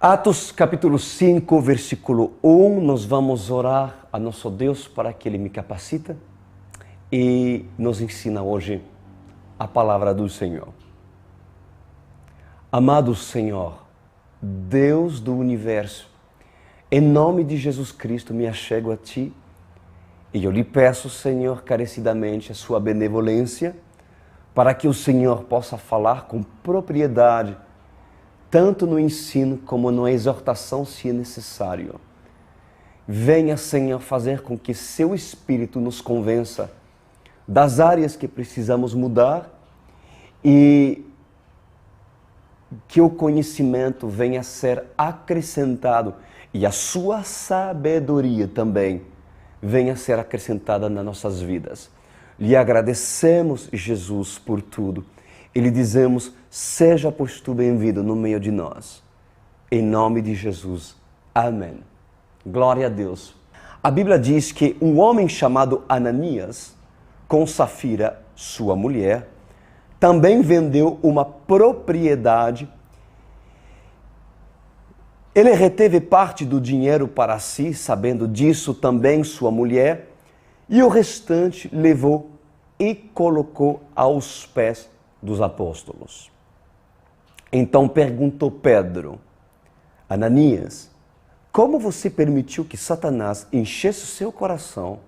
Atos capítulo 5, versículo 1, nós vamos orar a nosso Deus para que Ele me capacita e nos ensina hoje a palavra do Senhor. Amado Senhor, Deus do universo, em nome de Jesus Cristo me achego a Ti e eu lhe peço, Senhor, carecidamente a Sua benevolência para que o Senhor possa falar com propriedade tanto no ensino como na exortação, se é necessário. Venha, Senhor, fazer com que Seu Espírito nos convença das áreas que precisamos mudar e que o conhecimento venha a ser acrescentado e a Sua sabedoria também venha a ser acrescentada nas nossas vidas. Lhe agradecemos, Jesus, por tudo. E lhe dizemos, seja pois tu bem-vindo no meio de nós. Em nome de Jesus. Amém. Glória a Deus. A Bíblia diz que um homem chamado Ananias, com Safira, sua mulher, também vendeu uma propriedade. Ele reteve parte do dinheiro para si, sabendo disso também sua mulher, e o restante levou e colocou aos pés dos apóstolos. Então perguntou Pedro, Ananias, como você permitiu que Satanás enchesse o seu coração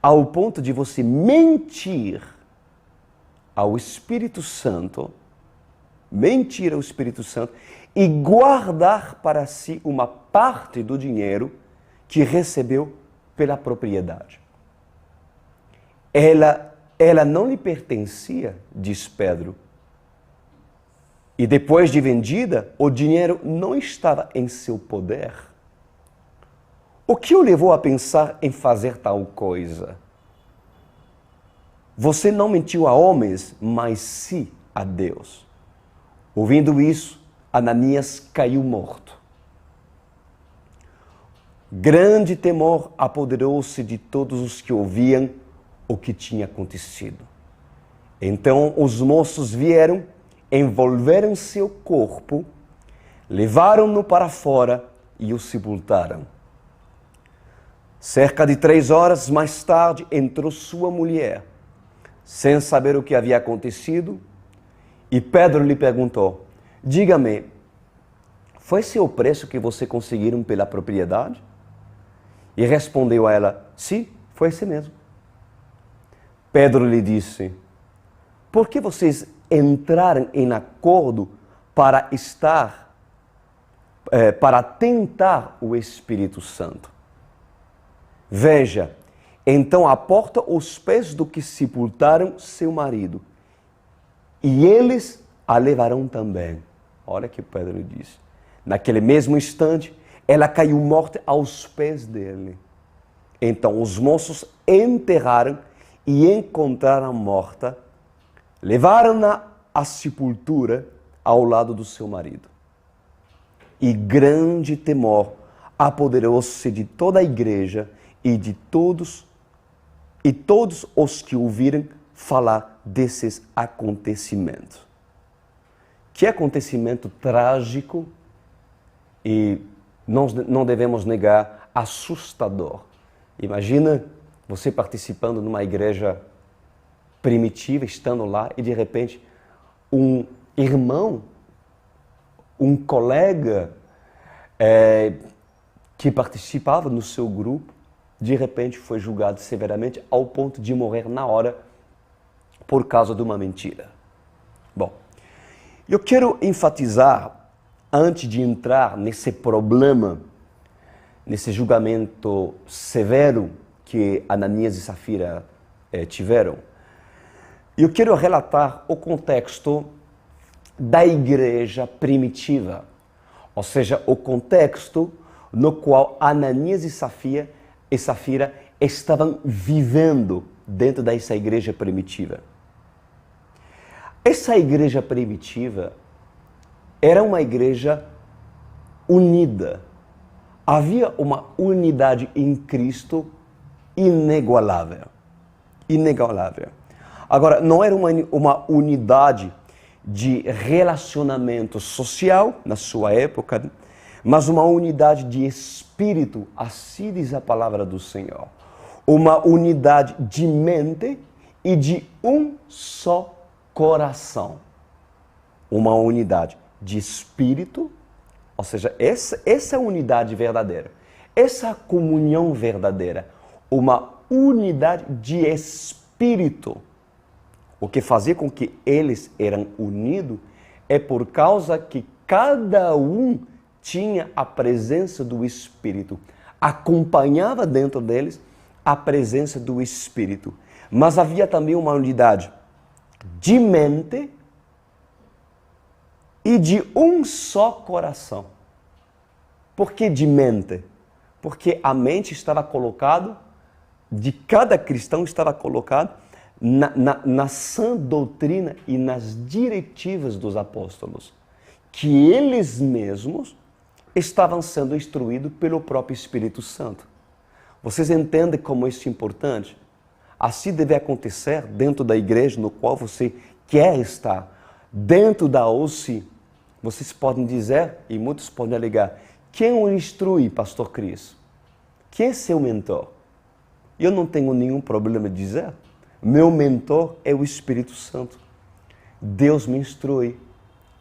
ao ponto de você mentir ao Espírito Santo, e guardar para si uma parte do dinheiro que recebeu pela propriedade? Ela não lhe pertencia, diz Pedro. E depois de vendida, o dinheiro não estava em seu poder. O que o levou a pensar em fazer tal coisa? Você não mentiu a homens, mas sim a Deus. Ouvindo isso, Ananias caiu morto. Grande temor apoderou-se de todos os que ouviam o que tinha acontecido. Então os moços vieram, envolveram seu corpo, levaram-no para fora e o sepultaram. Cerca de 3 horas mais tarde entrou sua mulher, sem saber o que havia acontecido, e Pedro lhe perguntou, diga-me, foi esse o preço que você conseguiram pela propriedade? E respondeu a ela, sim, foi esse mesmo. Pedro lhe disse, por que vocês entraram em acordo para tentar o Espírito Santo? Veja, então aporta os pés do que sepultaram seu marido, e eles a levarão também. Olha que Pedro lhe disse. Naquele mesmo instante, ela caiu morta aos pés dele. Então os moços enterraram e encontraram morta, levaram-na à sepultura ao lado do seu marido. E grande temor apoderou-se de toda a igreja e de todos os que ouviram falar desses acontecimentos. Que acontecimento trágico e não devemos negar, assustador. Imagina você participando numa igreja primitiva, estando lá, e de repente um irmão, um colega que participava no seu grupo, de repente foi julgado severamente ao ponto de morrer na hora por causa de uma mentira. Bom, eu quero enfatizar, antes de entrar nesse problema, nesse julgamento severo que Ananias e Safira tiveram, eu quero relatar o contexto da igreja primitiva, ou seja, o contexto no qual Ananias e Safira estavam vivendo dentro dessa igreja primitiva. Essa igreja primitiva era uma igreja unida. Havia uma unidade em Cristo inigualável. Agora, não era uma unidade de relacionamento social na sua época, mas uma unidade de espírito, assim diz a palavra do Senhor. Uma unidade de mente e de um só coração. Uma unidade de espírito, ou seja, essa é a unidade verdadeira. Essa é a comunhão verdadeira. Uma unidade de espírito. O que fazia com que eles eram unidos é por causa que cada um tinha a presença do Espírito. Acompanhava dentro deles a presença do Espírito. Mas havia também uma unidade de mente e de um só coração. Por que de mente? Porque a mente estava colocada, de cada cristão estava colocado na sã doutrina e nas diretivas dos apóstolos, que eles mesmos estavam sendo instruídos pelo próprio Espírito Santo. Vocês entendem como isso é importante? Assim deve acontecer dentro da igreja no qual você quer estar. Dentro da OC, vocês podem dizer, e muitos podem alegar, quem o instrui, pastor Cris? Quem é seu mentor? Eu não tenho nenhum problema de dizer. Meu mentor é o Espírito Santo. Deus me instrui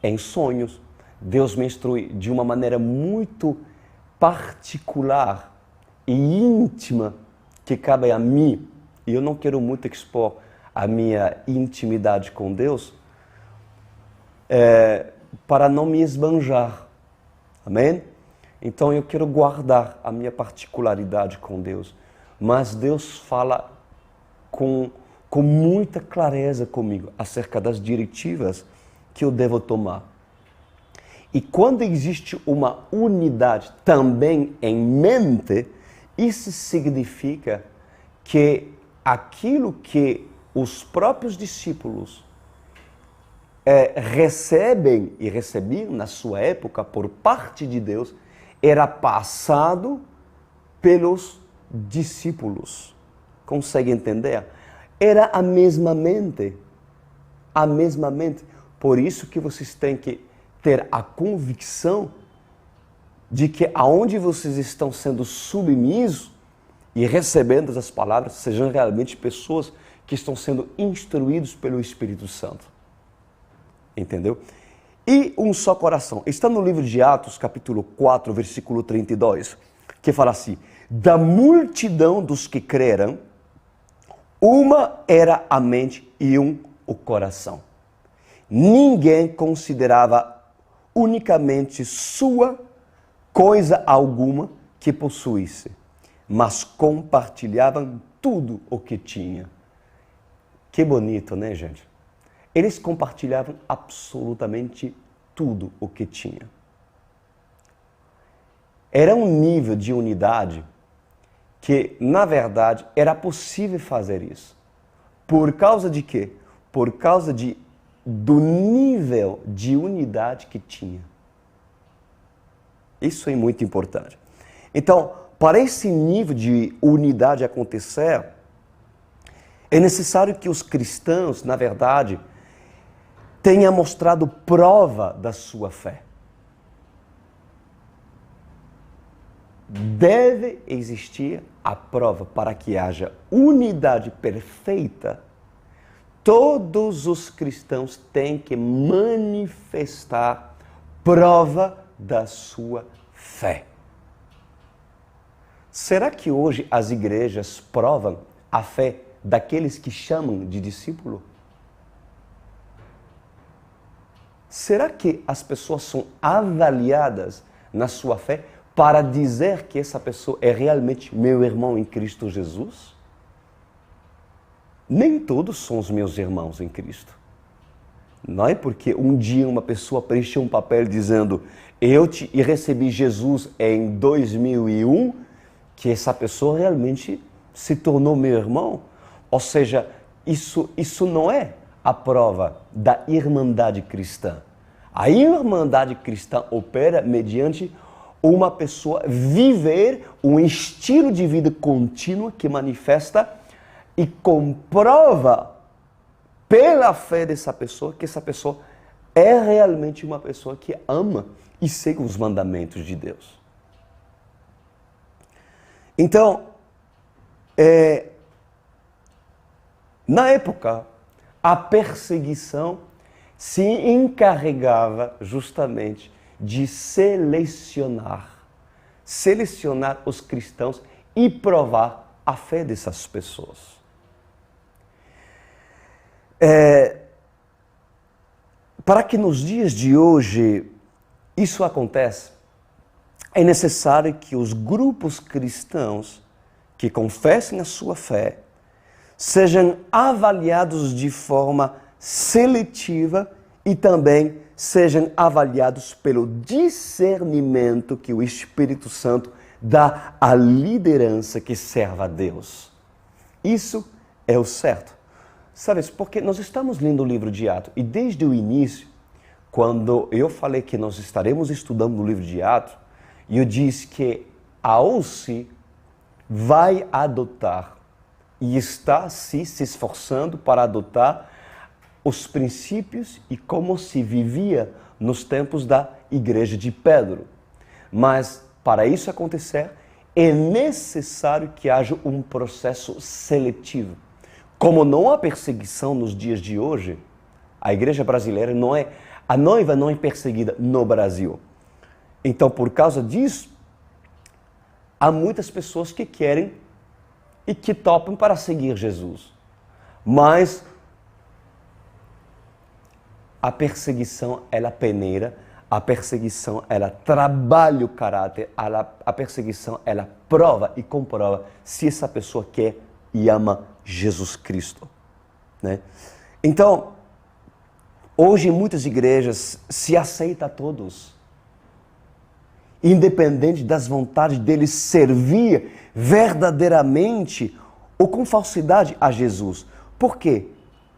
em sonhos. Deus me instrui de uma maneira muito particular e íntima que cabe a mim. E eu não quero muito expor a minha intimidade com Deus para não me esbanjar. Amém? Então eu quero guardar a minha particularidade com Deus. Mas Deus fala com muita clareza comigo acerca das diretivas que eu devo tomar. E quando existe uma unidade também em mente, isso significa que aquilo que os próprios discípulos recebem e recebiam na sua época por parte de Deus, era passado pelos discípulos. Consegue entender? Era a mesma mente. A mesma mente. Por isso que vocês têm que ter a convicção de que aonde vocês estão sendo submissos e recebendo essas palavras, sejam realmente pessoas que estão sendo instruídos pelo Espírito Santo. Entendeu? E um só coração. Está no livro de Atos, capítulo 4, versículo 32, que fala assim: da multidão dos que creram, uma era a mente e o coração. Ninguém considerava unicamente sua coisa alguma que possuísse, mas compartilhavam tudo o que tinha. Que bonito, né, gente? Eles compartilhavam absolutamente tudo o que tinha. Era um nível de unidade que, na verdade, era possível fazer isso. Por causa de quê? Por causa do nível de unidade que tinha. Isso é muito importante. Então, para esse nível de unidade acontecer, é necessário que os cristãos, na verdade, tenham mostrado prova da sua fé. Deve existir a prova para que haja unidade perfeita. Todos os cristãos têm que manifestar prova da sua fé. Será que hoje as igrejas provam a fé daqueles que chamam de discípulo? Será que as pessoas são avaliadas na sua fé para dizer que essa pessoa é realmente meu irmão em Cristo Jesus? Nem todos são os meus irmãos em Cristo. Não é porque um dia uma pessoa preencheu um papel dizendo eu recebi Jesus em 2001 que essa pessoa realmente se tornou meu irmão. Ou seja, isso não é a prova da irmandade cristã. A irmandade cristã opera mediante uma pessoa viver um estilo de vida contínuo que manifesta e comprova pela fé dessa pessoa que essa pessoa é realmente uma pessoa que ama e sigam os mandamentos de Deus. Então, na época, a perseguição se encarregava justamente de selecionar os cristãos e provar a fé dessas pessoas. Para que nos dias de hoje isso aconteça, é necessário que os grupos cristãos que confessem a sua fé sejam avaliados de forma seletiva e também sejam avaliados pelo discernimento que o Espírito Santo dá à liderança que serve a Deus. Isso é o certo. Sabes, porque nós estamos lendo o livro de Atos e desde o início, quando eu falei que nós estaremos estudando o livro de Atos, eu disse que a OSCE vai adotar e está se esforçando para adotar os princípios e como se vivia nos tempos da igreja de Pedro. Mas para isso acontecer, é necessário que haja um processo seletivo. Como não há perseguição nos dias de hoje, a igreja brasileira a noiva não é perseguida no Brasil. Então, por causa disso, há muitas pessoas que querem e que topam para seguir Jesus. Mas a perseguição, ela peneira, a perseguição, ela trabalha o caráter, a perseguição, ela prova e comprova se essa pessoa quer e ama Jesus Cristo, né? Então, hoje em muitas igrejas se aceita a todos, independente das vontades deles servir verdadeiramente ou com falsidade a Jesus. Por quê?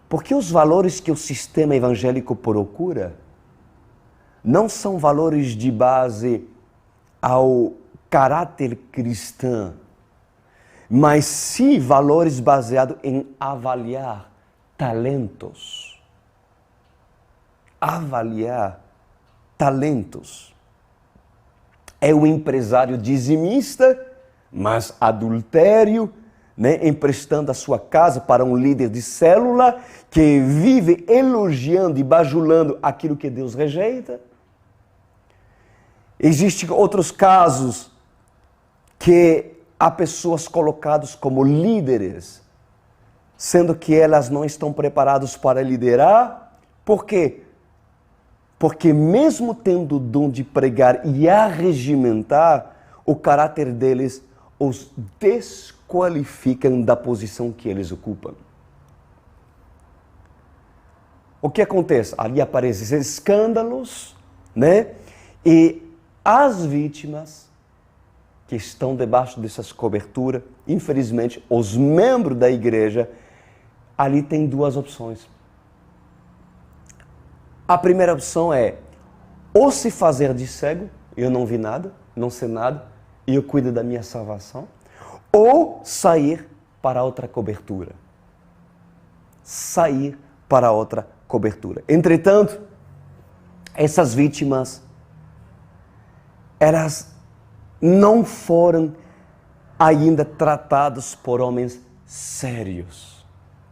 Porque os valores que o sistema evangélico procura não são valores de base ao caráter cristão, mas sim valores baseados em avaliar talentos. Avaliar talentos. É o empresário dizimista, mas adultério, né, emprestando a sua casa para um líder de célula que vive elogiando e bajulando aquilo que Deus rejeita. Existem outros casos que há pessoas colocadas como líderes, sendo que elas não estão preparadas para liderar. Por quê? Porque mesmo tendo o dom de pregar e arregimentar, o caráter deles os desqualificam da posição que eles ocupam. O que acontece? Ali aparecem escândalos, né? E as vítimas que estão debaixo dessas coberturas, infelizmente, os membros da igreja, ali tem duas opções. A primeira opção é ou se fazer de cego, eu não vi nada, não sei nada, e eu cuido da minha salvação, ou sair para outra cobertura. Sair para outra cobertura. Entretanto, essas vítimas, elas não foram ainda tratadas por homens sérios.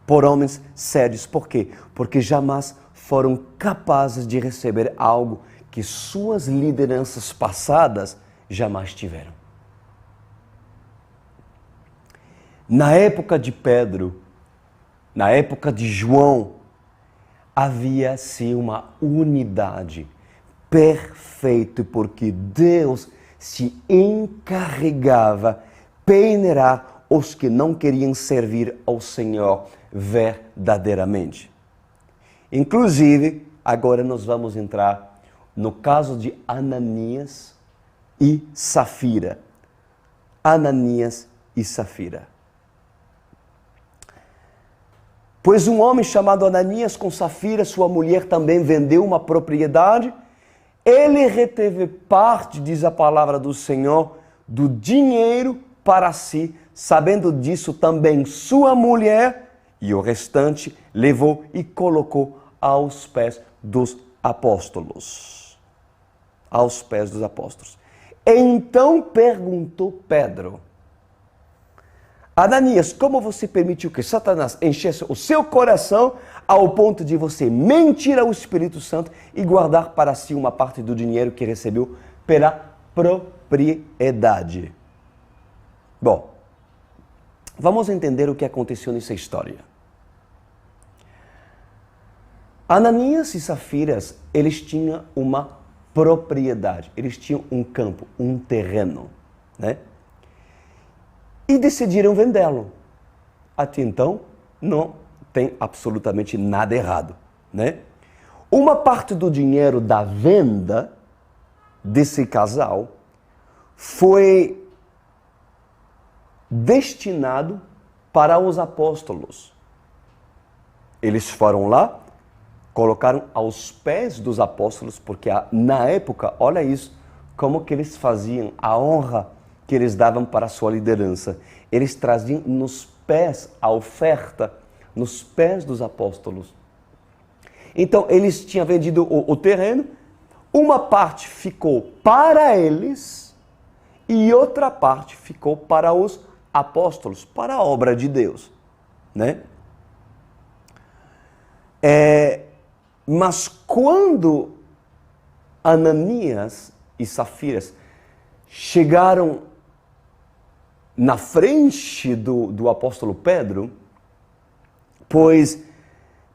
Por homens sérios. Por quê? Porque jamais foram capazes de receber algo que suas lideranças passadas jamais tiveram. Na época de Pedro, na época de João, havia-se uma unidade perfeita, porque Deus se encarregava peneirar os que não queriam servir ao Senhor verdadeiramente. Inclusive, agora nós vamos entrar no caso de Ananias e Safira. Ananias e Safira. Pois um homem chamado Ananias com Safira, sua mulher, também vendeu uma propriedade. Ele reteve parte, diz a palavra do Senhor, do dinheiro para si. Sabendo disso, também sua mulher e o restante levou e colocou aos pés dos apóstolos. aos pés dos apóstolos. Então perguntou Pedro: Ananias, como você permitiu que Satanás enchesse o seu coração ao ponto de você mentir ao Espírito Santo e guardar para si uma parte do dinheiro que recebeu pela propriedade? Bom, vamos entender o que aconteceu nessa história. Ananias e Safiras, eles tinham uma propriedade, eles tinham um campo, um terreno, né? E decidiram vendê-lo. Até então, não tem absolutamente nada errado, né? Uma parte do dinheiro da venda desse casal foi destinado para os apóstolos. Eles foram lá, colocaram aos pés dos apóstolos, porque na época, olha isso, como que eles faziam, a honra que eles davam para a sua liderança. Eles traziam nos pés a oferta, nos pés dos apóstolos. Então, eles tinham vendido o terreno, uma parte ficou para eles e outra parte ficou para os apóstolos, para a obra de Deus, né? Mas quando Ananias e Safiras chegaram na frente do apóstolo Pedro, pois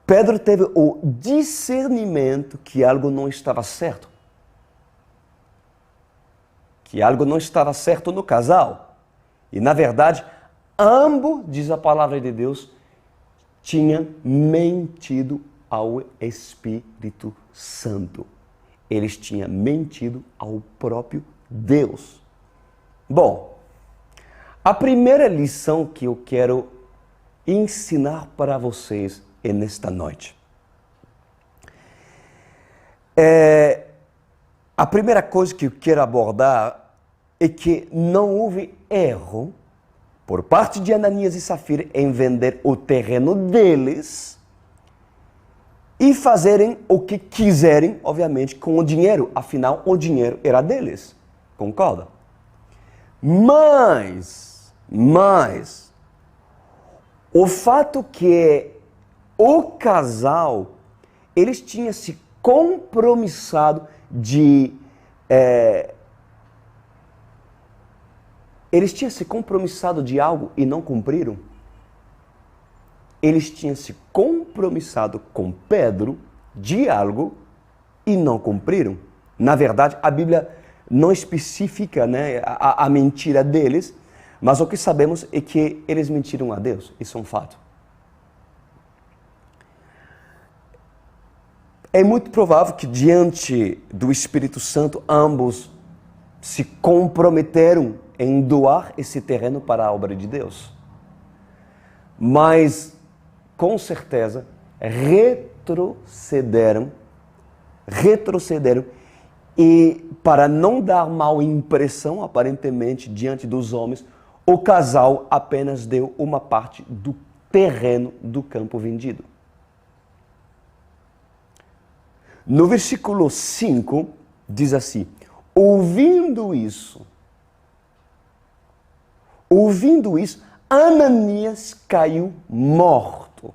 Pedro teve o discernimento que algo não estava certo. Que algo não estava certo no casal. E, na verdade, ambos, diz a palavra de Deus, tinham mentido ao Espírito Santo. Eles tinham mentido ao próprio Deus. Bom, a primeira lição que eu quero ensinar para vocês é nesta noite. A primeira coisa que eu quero abordar é que não houve erro por parte de Ananias e Safira em vender o terreno deles e fazerem o que quiserem, obviamente, com o dinheiro. Afinal, o dinheiro era deles. Concorda? Mas, o fato que o casal, eles tinham se compromissado de... eles tinham se compromissado de algo e não cumpriram. Eles tinham se compromissado com Pedro de algo e não cumpriram. Na verdade, a Bíblia não especifica, né, a mentira deles, mas o que sabemos é que eles mentiram a Deus. Isso é um fato. É muito provável que diante do Espírito Santo ambos se comprometeram em doar esse terreno para a obra de Deus. Mas, com certeza, retrocederam e, para não dar mal impressão, aparentemente, diante dos homens, o casal apenas deu uma parte do terreno do campo vendido. No versículo 5, diz assim: ouvindo isso, Ananias caiu morto.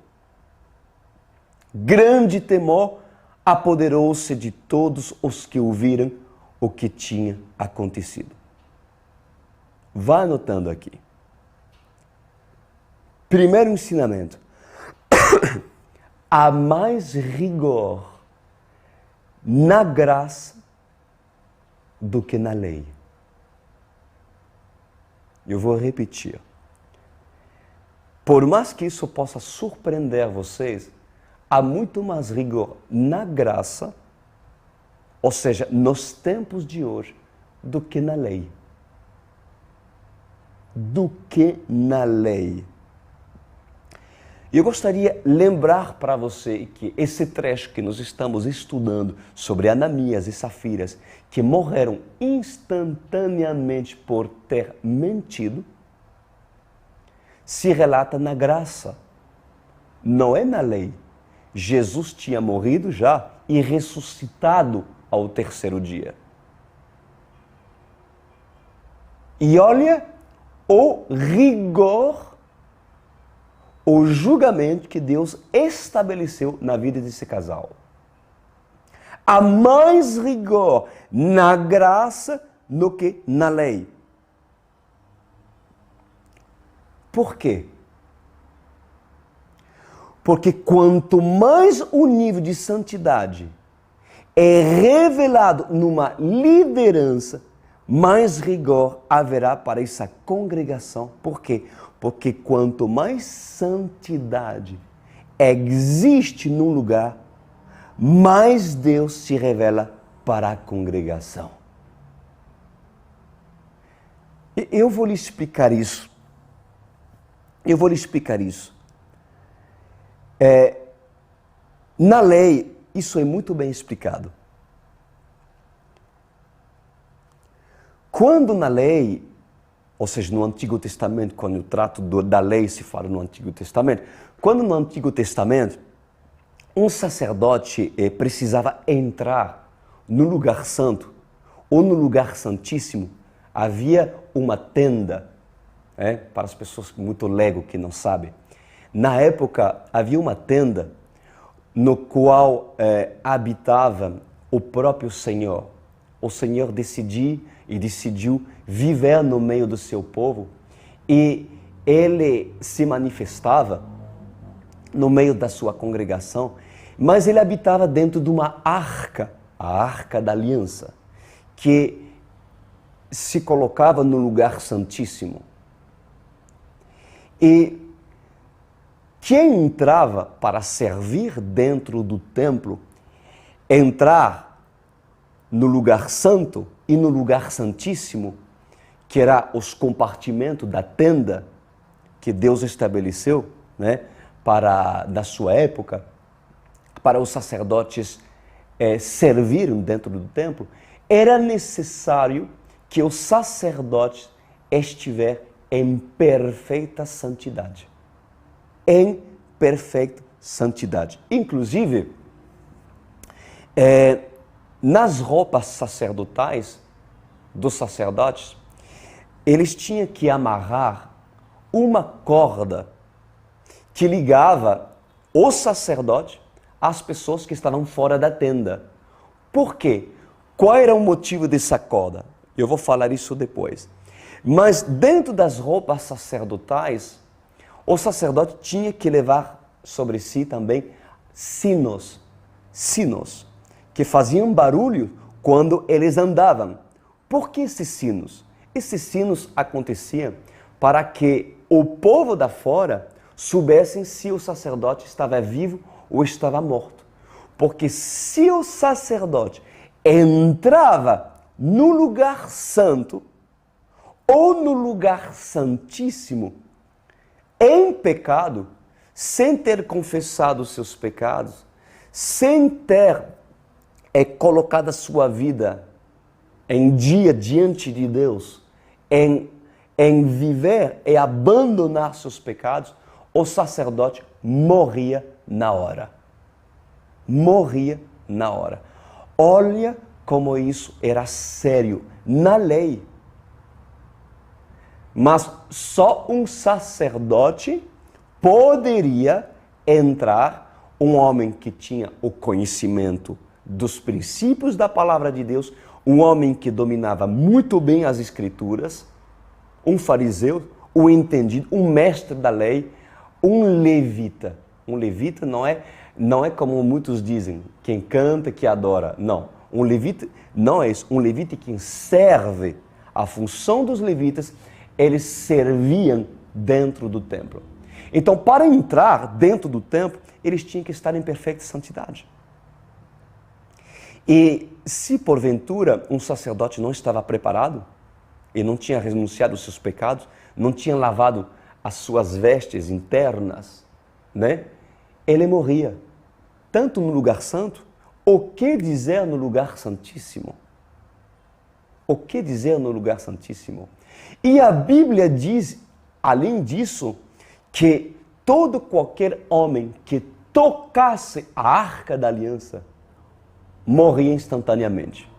Grande temor apoderou-se de todos os que ouviram o que tinha acontecido. Vá anotando aqui. Primeiro ensinamento. Há mais rigor na graça do que na lei. Eu vou repetir. Por mais que isso possa surpreender vocês, há muito mais rigor na graça, ou seja, nos tempos de hoje, do que na lei. Do que na lei. Eu gostaria de lembrar para você que esse trecho que nós estamos estudando sobre Ananias e Safiras, que morreram instantaneamente por ter mentido, se relata na graça, não é na lei. Jesus tinha morrido já e ressuscitado ao terceiro dia. E olha o rigor, o julgamento que Deus estabeleceu na vida desse casal. Há mais rigor na graça do que na lei. Por quê? Porque quanto mais o nível de santidade é revelado numa liderança, mais rigor haverá para essa congregação. Por quê? Porque quanto mais santidade existe num lugar, mais Deus se revela para a congregação. Eu vou lhe explicar isso. Na lei, isso é muito bem explicado. Quando na lei, ou seja, no Antigo Testamento, quando eu trato da lei, se fala no Antigo Testamento, quando no Antigo Testamento, um sacerdote precisava entrar no lugar santo, ou no lugar santíssimo, havia uma tenda, para as pessoas muito leigo que não sabem. Na época, havia uma tenda no qual habitava o próprio Senhor. O Senhor decidiu viver no meio do seu povo e ele se manifestava no meio da sua congregação, mas ele habitava dentro de uma arca, a Arca da Aliança, que se colocava no lugar santíssimo. E quem entrava para servir dentro do templo, entrar no lugar santo e no lugar santíssimo, que era os compartimentos da tenda que Deus estabeleceu, da sua época, para os sacerdotes servirem dentro do templo, era necessário que o sacerdote estiver em perfeita santidade. Em perfeita santidade. Inclusive, nas roupas sacerdotais dos sacerdotes, eles tinham que amarrar uma corda que ligava o sacerdote às pessoas que estavam fora da tenda. Por quê? Qual era o motivo dessa corda? Eu vou falar isso depois. Mas dentro das roupas sacerdotais, o sacerdote tinha que levar sobre si também sinos, que faziam barulho quando eles andavam. Por que esses sinos? Esses sinos aconteciam para que o povo da fora soubessem se o sacerdote estava vivo ou estava morto. Porque se o sacerdote entrava no lugar santo ou no lugar santíssimo em pecado, sem ter confessado os seus pecados, sem ter colocado a sua vida em dia diante de Deus, em viver e abandonar seus pecados, o sacerdote morria na hora. Morria na hora. Olha como isso era sério na lei. Mas só um sacerdote poderia entrar, um homem que tinha o conhecimento dos princípios da palavra de Deus, um homem que dominava muito bem as escrituras, um fariseu, um entendido, um mestre da lei, um levita. Um levita não é como muitos dizem, quem canta, que adora. Não, um levita não é isso. Um levita quem serve. A função dos levitas, eles serviam dentro do templo. Então, para entrar dentro do templo, eles tinham que estar em perfeita santidade. E se porventura um sacerdote não estava preparado, e não tinha renunciado aos seus pecados, não tinha lavado as suas vestes internas, ele morria. Tanto no lugar santo, o que dizer no lugar santíssimo? O que dizer no lugar santíssimo? E a Bíblia diz, além disso, que qualquer homem que tocasse a Arca da Aliança morria instantaneamente.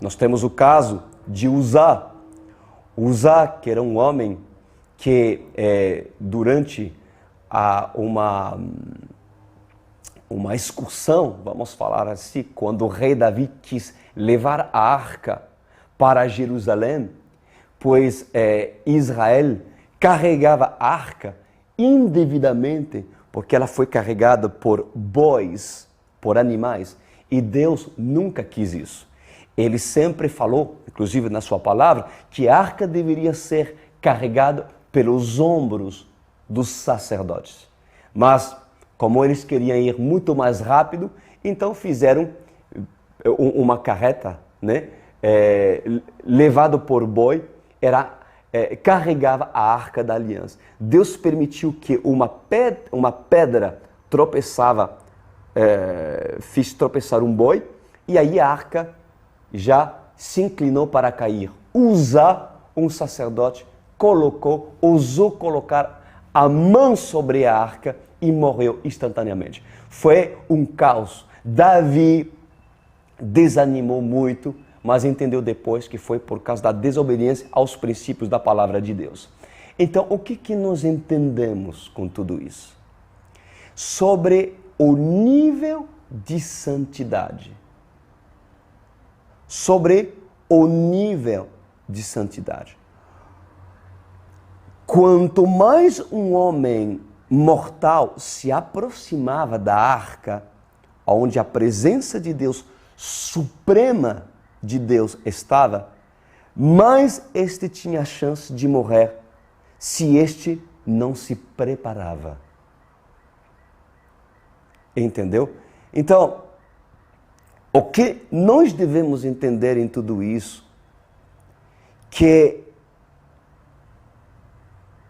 Nós temos o caso de Uzá. Uzá, que era um homem que durante uma excursão, vamos falar assim, quando o rei Davi quis levar a arca para Jerusalém, pois Israel carregava a arca indevidamente, porque ela foi carregada por bois, por animais, e Deus nunca quis isso. Ele sempre falou, inclusive na sua palavra, que a arca deveria ser carregada pelos ombros dos sacerdotes. Mas, como eles queriam ir muito mais rápido, então fizeram uma carreta, né? Levado por boi, carregava a arca da aliança. Deus permitiu que uma pedra fez tropeçar um boi, e aí a arca já se inclinou para cair. Uzá, um sacerdote, ousou colocar a mão sobre a arca e morreu instantaneamente. Foi um caos. Davi desanimou muito, mas entendeu depois que foi por causa da desobediência aos princípios da palavra de Deus. Então, o que nós entendemos com tudo isso? Sobre o nível de santidade. Sobre o nível de santidade. Quanto mais um homem mortal se aproximava da arca, onde a presença de Deus suprema de Deus estava, mais este tinha a chance de morrer se este não se preparava. Entendeu? Então, o que nós devemos entender em tudo isso, que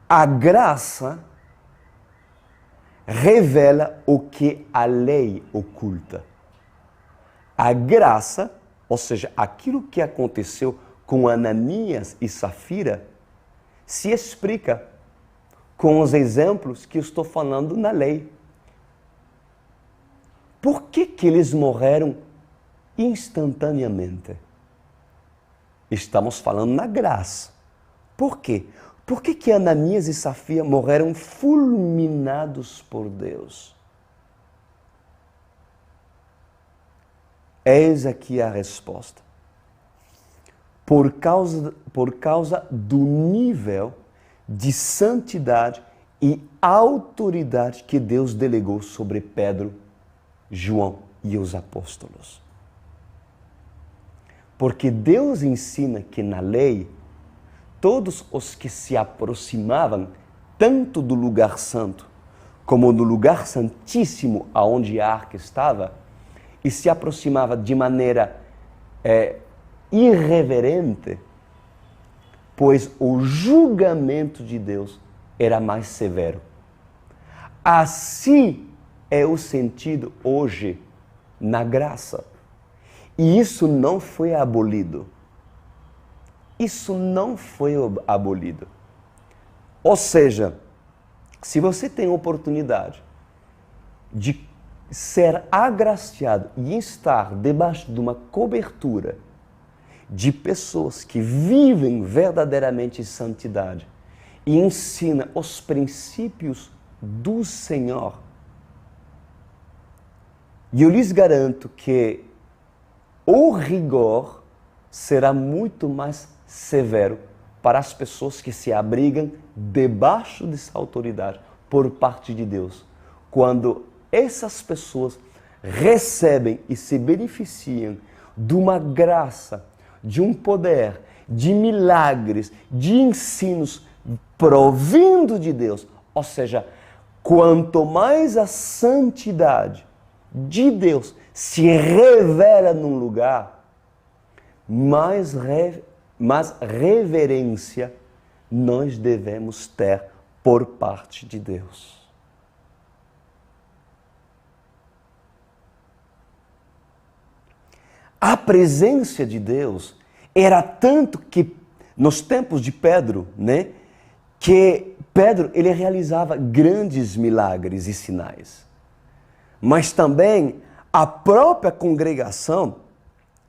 a graça revela o que a lei oculta. A graça, ou seja, aquilo que aconteceu com Ananias e Safira, se explica com os exemplos que estou falando na lei. Por que eles morreram instantaneamente? Estamos falando na graça. Por quê? Por que Ananias e Safira morreram fulminados por Deus? Eis aqui a resposta. Por causa do nível de santidade e autoridade que Deus delegou sobre Pedro, João e os apóstolos. Porque Deus ensina que na lei, todos os que se aproximavam tanto do lugar santo como do lugar santíssimo aonde a arca estava, e se aproximava de maneira irreverente, pois o julgamento de Deus era mais severo. Assim é o sentido hoje na graça. E isso não foi abolido. Isso não foi abolido. Ou seja, se você tem a oportunidade de ser agraciado e estar debaixo de uma cobertura de pessoas que vivem verdadeiramente em santidade e ensina os princípios do Senhor, e eu lhes garanto que o rigor será muito mais severo para as pessoas que se abrigam debaixo dessa autoridade por parte de Deus. Quando essas pessoas recebem e se beneficiam de uma graça, de um poder, de milagres, de ensinos provindo de Deus. Ou seja, quanto mais a santidade de Deus se revela num lugar, mais reverência nós devemos ter por parte de Deus. A presença de Deus era tanto que nos tempos de Pedro, né, que Pedro ele realizava grandes milagres e sinais. Mas também a própria congregação,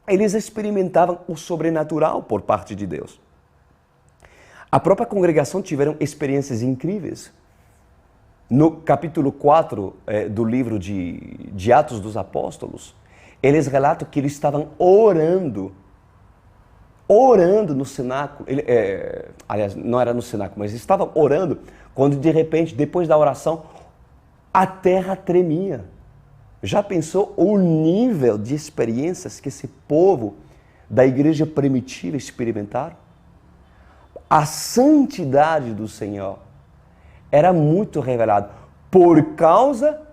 eles experimentavam o sobrenatural por parte de Deus. A própria congregação tiveram experiências incríveis. No capítulo 4 do livro de Atos dos Apóstolos, eles relatam que eles estavam orando no cenáculo. Aliás, não era no cenáculo, mas estavam orando quando de repente, depois da oração, a terra tremia. Já pensou o nível de experiências que esse povo da igreja primitiva experimentaram? A santidade do Senhor era muito revelada por causa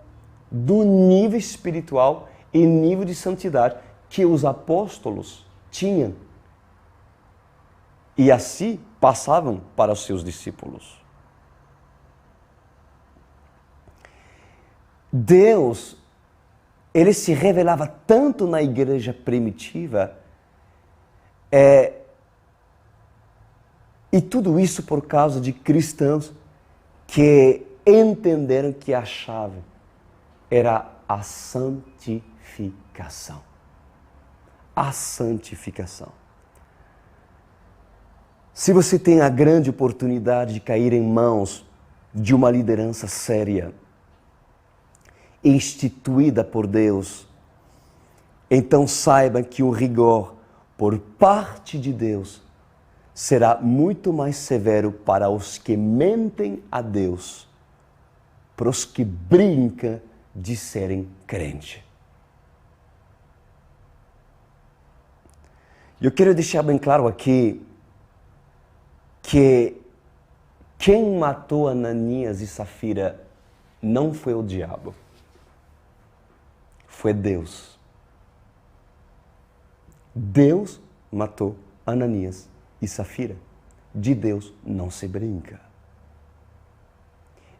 do nível espiritual e nível de santidade que os apóstolos tinham. E assim passavam para os seus discípulos. Deus, ele se revelava tanto na igreja primitiva, e tudo isso por causa de cristãos que entenderam que a chave era a santificação. A santificação. Se você tem a grande oportunidade de cair em mãos de uma liderança séria, instituída por Deus, então saiba que o rigor por parte de Deus será muito mais severo para os que mentem a Deus, para os que brincam de serem crentes. Eu quero deixar bem claro aqui que quem matou Ananias e Safira não foi o diabo, foi Deus. Deus matou Ananias e Safira. De Deus não se brinca.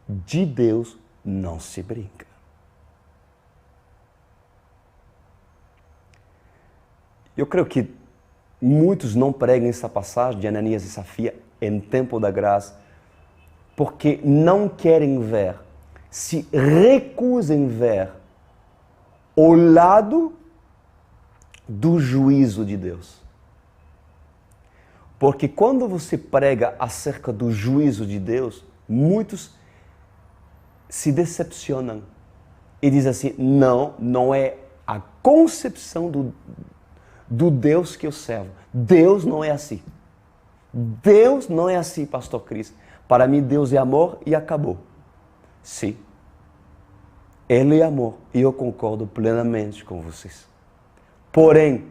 De Deus não se brinca. Eu creio que muitos não pregam essa passagem de Ananias e Safira em tempo da graça porque não querem ver, se recusam ver o lado do juízo de Deus. Porque quando você prega acerca do juízo de Deus, muitos se decepcionam e dizem assim, não é a concepção do Deus que eu servo. Deus não é assim. Deus não é assim, pastor Cris. Para mim, Deus é amor e acabou. Sim. Ele é amor e eu concordo plenamente com vocês. Porém,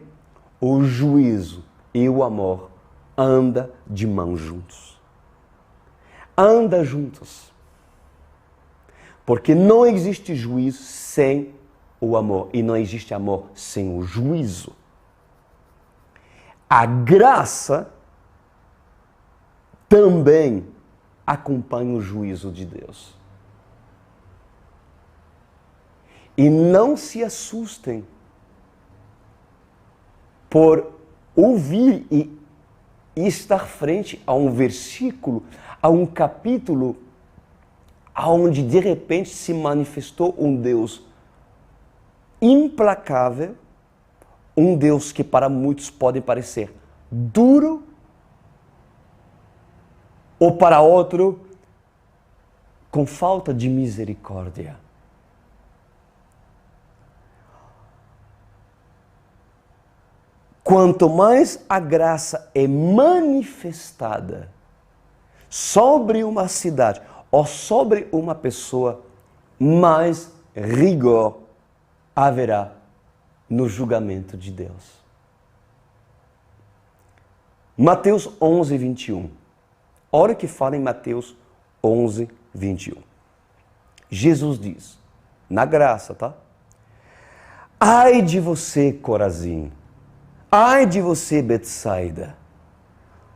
o juízo e o amor andam de mãos juntos. Andam juntos. Porque não existe juízo sem o amor e não existe amor sem o juízo. A graça também acompanha o juízo de Deus. E não se assustem por ouvir e estar frente a um versículo, a um capítulo, onde de repente se manifestou um Deus implacável, um Deus que para muitos pode parecer duro, ou para outro com falta de misericórdia. Quanto mais a graça é manifestada sobre uma cidade ou sobre uma pessoa, mais rigor haverá no julgamento de Deus. Mateus 11, 21. Olha o que fala em Mateus 11, 21. Jesus diz, na graça, tá? Ai de você, Corazim! Ai de você, Betsaida!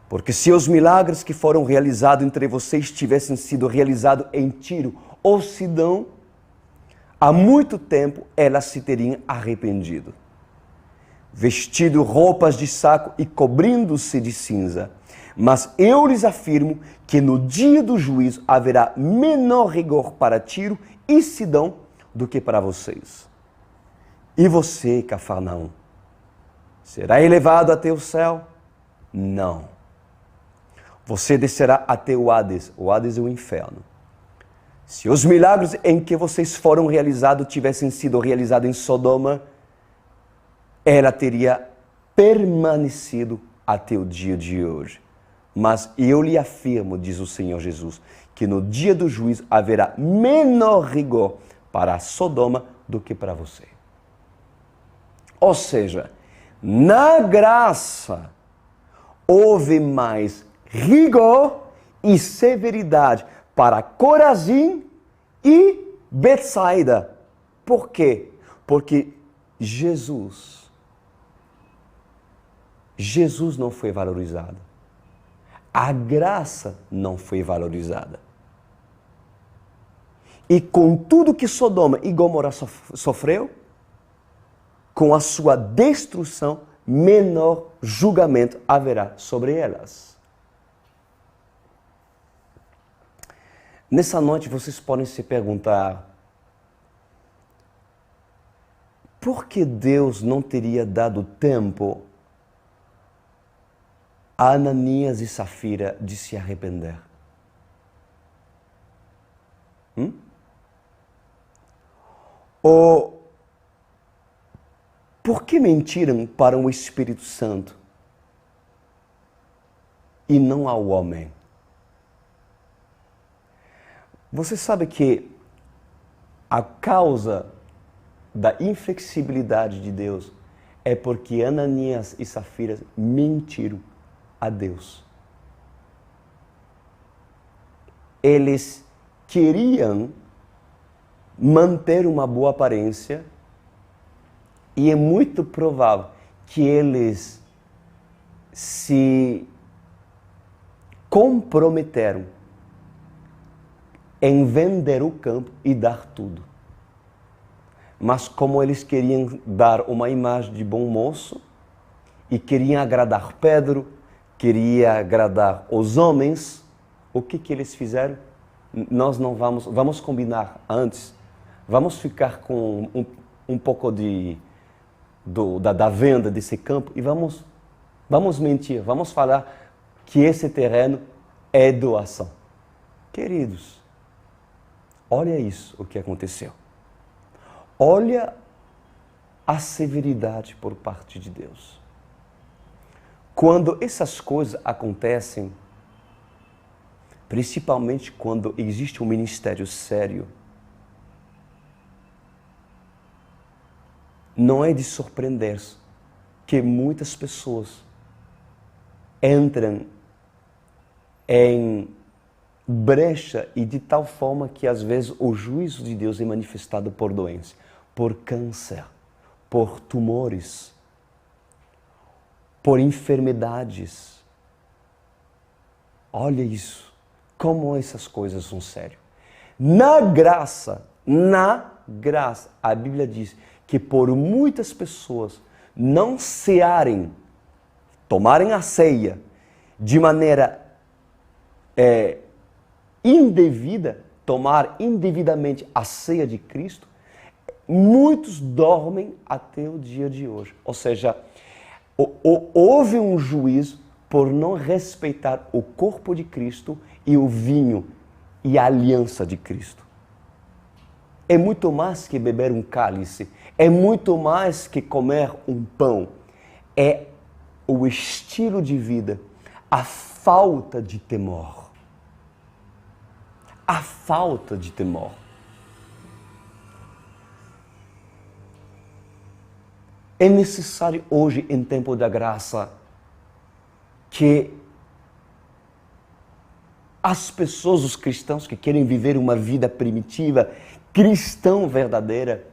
Porque se os milagres que foram realizados entre vocês tivessem sido realizados em Tiro ou Sidão, há muito tempo elas se teriam arrependido, vestido roupas de saco e cobrindo-se de cinza. Mas eu lhes afirmo que no dia do juízo haverá menor rigor para Tiro e Sidão do que para vocês. E você, Cafarnaum, será elevado até o céu? Não. você descerá até o Hades. O Hades é o inferno. Se os milagres em que vocês foram realizados tivessem sido realizados em Sodoma, ela teria permanecido até o dia de hoje. Mas eu lhe afirmo, diz o Senhor Jesus, que no dia do juízo haverá menor rigor para Sodoma do que para você. Ou seja, na graça houve mais rigor e severidade para Corazim e Betsaida. Por quê? Porque Jesus não foi valorizado. A graça não foi valorizada. E com tudo que Sodoma e Gomorra sofreu, com a sua destruição, menor julgamento haverá sobre elas. Nessa noite vocês podem se perguntar: por que Deus não teria dado tempo a Ananias e Safira de se arrepender? Ou por que mentiram para o Espírito Santo e não ao homem? Você sabe que a causa da inflexibilidade de Deus é porque Ananias e Safira mentiram a Deus. Eles queriam manter uma boa aparência e é muito provável que eles se comprometeram em vender o campo e dar tudo. Mas como eles queriam dar uma imagem de bom moço e queriam agradar Pedro, queriam agradar os homens, o que eles fizeram? Nós não vamos combinar antes, vamos ficar com um pouco da venda desse campo e vamos mentir, vamos falar que esse terreno é doação. Queridos, olha isso, o que aconteceu. Olha a severidade por parte de Deus. Quando essas coisas acontecem, principalmente quando existe um ministério sério, não é de surpreender-se que muitas pessoas entram em brecha e de tal forma que às vezes o juízo de Deus é manifestado por doença, por câncer, por tumores, por enfermidades. Olha isso, como essas coisas são sérias. Na graça, a Bíblia diz que por muitas pessoas não cearem, tomarem a ceia de maneira indevida, tomar indevidamente a ceia de Cristo, muitos dormem até o dia de hoje. Ou seja, houve um juízo por não respeitar o corpo de Cristo e o vinho e a aliança de Cristo. É muito mais que beber um cálice, é muito mais que comer um pão. É o estilo de vida, a falta de temor. A falta de temor. É necessário hoje, em tempo da graça, que as pessoas, os cristãos que querem viver uma vida primitiva, cristão verdadeira,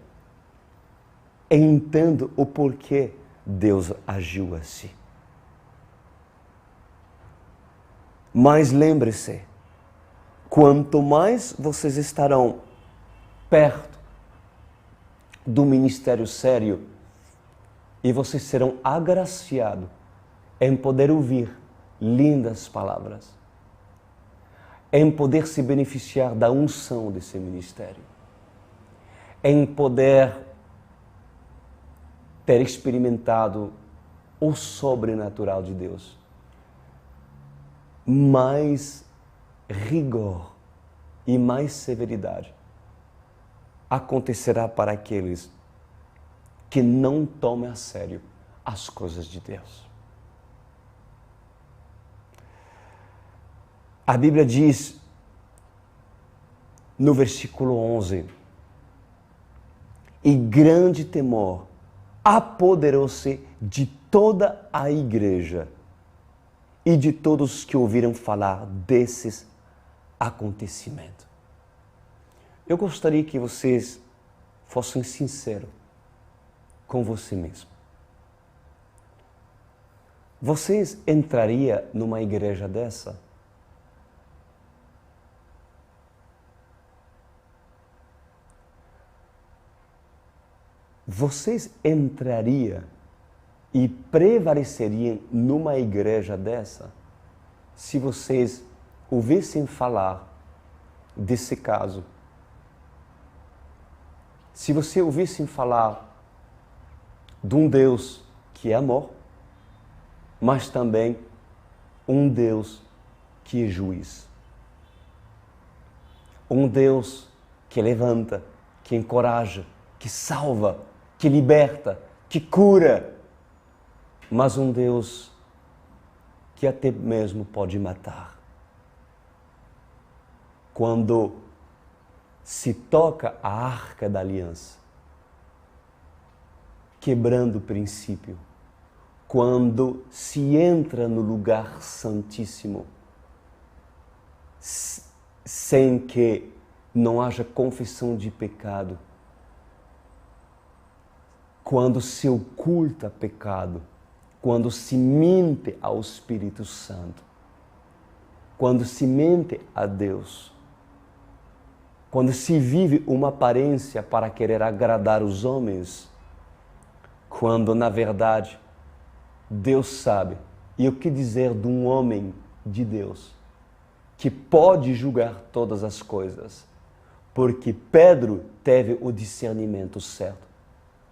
entendam o porquê Deus agiu assim. Mas lembre-se, quanto mais vocês estarão perto do ministério sério, e vocês serão agraciados em poder ouvir lindas palavras, em poder se beneficiar da unção desse ministério, em poder ter experimentado o sobrenatural de Deus. mais rigor e mais severidade acontecerá para aqueles que não tomam a sério as coisas de Deus. A Bíblia diz no versículo 11: e grande temor apoderou-se de toda a igreja e de todos os que ouviram falar desses acontecimentos. Eu gostaria que vocês fossem sinceros com você mesmo. Vocês entrariam numa igreja dessa? Vocês entrariam e prevaleceriam numa igreja dessa se vocês ouvissem falar desse caso? Se você ouvissem falar de um Deus que é amor, mas também um Deus que é juiz. Um Deus que levanta, que encoraja, que salva, que liberta, que cura, mas um Deus que até mesmo pode matar. Quando se toca a arca da aliança, quebrando o princípio, quando se entra no lugar santíssimo, sem que não haja confissão de pecado, quando se oculta pecado, quando se mente ao Espírito Santo, quando se mente a Deus, quando se vive uma aparência para querer agradar os homens, quando na verdade Deus sabe, e o que dizer de um homem de Deus que pode julgar todas as coisas, porque Pedro teve o discernimento certo,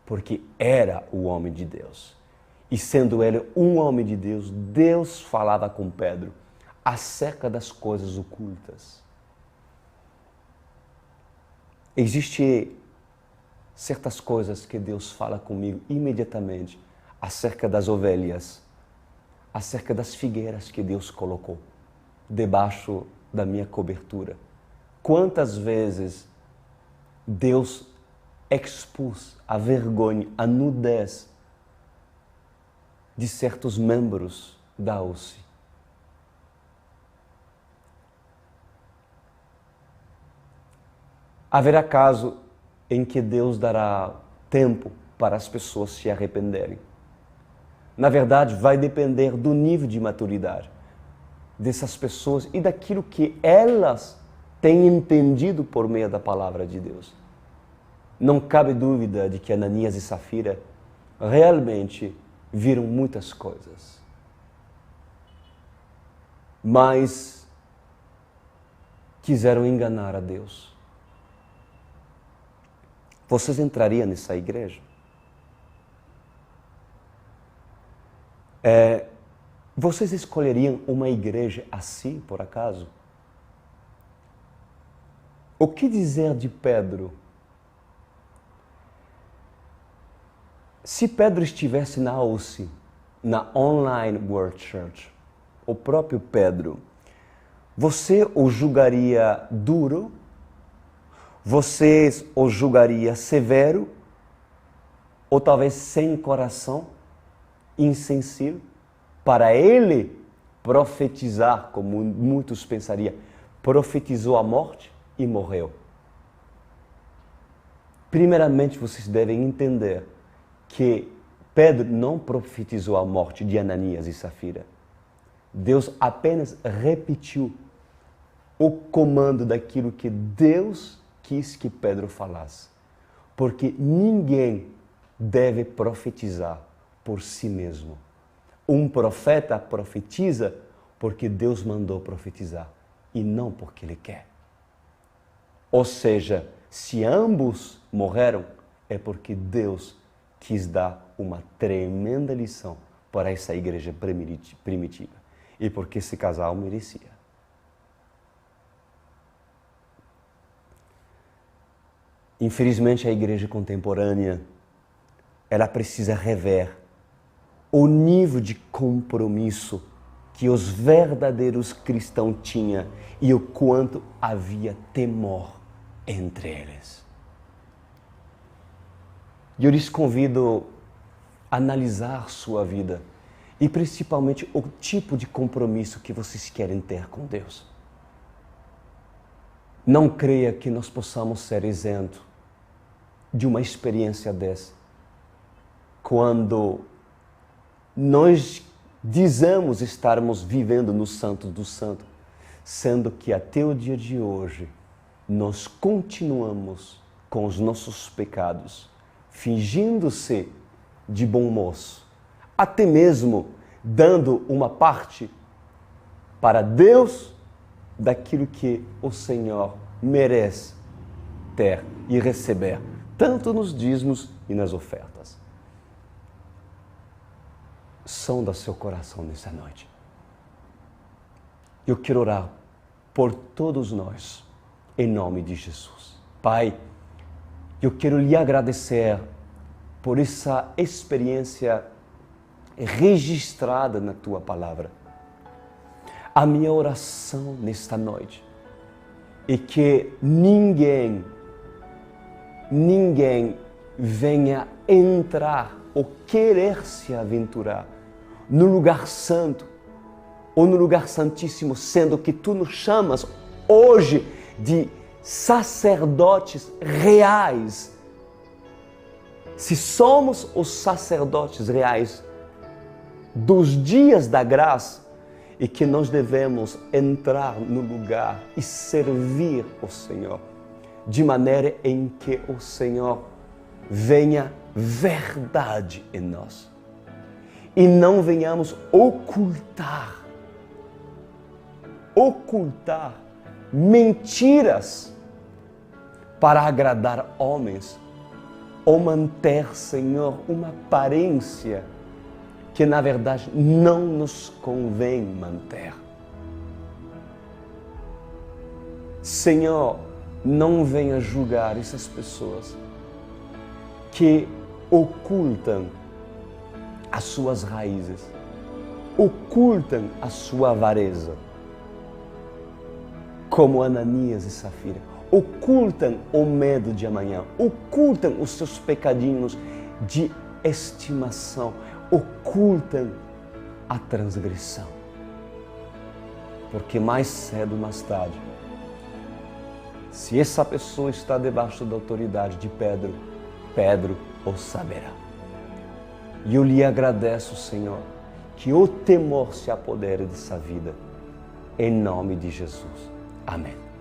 porque era o homem de Deus. E sendo ele um homem de Deus, Deus falava com Pedro acerca das coisas ocultas. Existem certas coisas que Deus fala comigo imediatamente acerca das ovelhas, acerca das figueiras que Deus colocou debaixo da minha cobertura. Quantas vezes Deus expôs a vergonha, a nudez de certos membros da OSCE. Haverá caso em que Deus dará tempo para as pessoas se arrependerem. Na verdade, vai depender do nível de maturidade dessas pessoas e daquilo que elas têm entendido por meio da palavra de Deus. Não cabe dúvida de que Ananias e Safira realmente viram muitas coisas. Mas quiseram enganar a Deus. Vocês entrariam nessa igreja? Vocês escolheriam uma igreja assim, por acaso? O que dizer de Pedro? Se Pedro estivesse na OSCE, na Online World Church, o próprio Pedro, você o julgaria duro? Você o julgaria severo? Ou talvez sem coração, insensível? Para ele profetizar, como muitos pensariam, profetizou a morte e morreu. Primeiramente, vocês devem entender que Pedro não profetizou a morte de Ananias e Safira. Deus apenas repetiu o comando daquilo que Deus quis que Pedro falasse. Porque ninguém deve profetizar por si mesmo. Um profeta profetiza porque Deus mandou profetizar e não porque ele quer. Ou seja, se ambos morreram, é porque Deus quis dar uma tremenda lição para essa igreja primitiva. e porque esse casal merecia. Infelizmente, a igreja contemporânea, ela precisa rever o nível de compromisso que os verdadeiros cristãos tinham e o quanto havia temor entre eles. E eu lhes convido a analisar sua vida e principalmente o tipo de compromisso que vocês querem ter com Deus. Não creia que nós possamos ser isentos de uma experiência dessa, quando nós dizemos estarmos vivendo no Santo do Santo, sendo que até o dia de hoje nós continuamos com os nossos pecados, fingindo-se de bom moço, até mesmo dando uma parte para Deus daquilo que o Senhor merece ter e receber, tanto nos dízimos e nas ofertas. Sonda seu coração nessa noite. Eu quero orar por todos nós, em nome de Jesus. Pai, eu quero lhe agradecer por essa experiência registrada na Tua Palavra. A minha oração nesta noite é que ninguém venha entrar ou querer se aventurar no lugar santo ou no lugar santíssimo, sendo que Tu nos chamas hoje de sacerdotes reais. Se somos os sacerdotes reais dos dias da graça, e que nós devemos entrar no lugar e servir o Senhor, de maneira em que o Senhor venha verdade em nós. E não venhamos ocultar mentiras para agradar homens ou manter, Senhor, uma aparência que na verdade não nos convém manter. Senhor, não venha julgar essas pessoas que ocultam as suas raízes, ocultam a sua avareza, como Ananias e Safira, ocultam o medo de amanhã, ocultam os seus pecadinhos de estimação, ocultam a transgressão. Porque mais cedo ou mais tarde, se essa pessoa está debaixo da autoridade de Pedro, Pedro o saberá. E eu lhe agradeço, Senhor, que o temor se apodere dessa vida. Em nome de Jesus. Amém.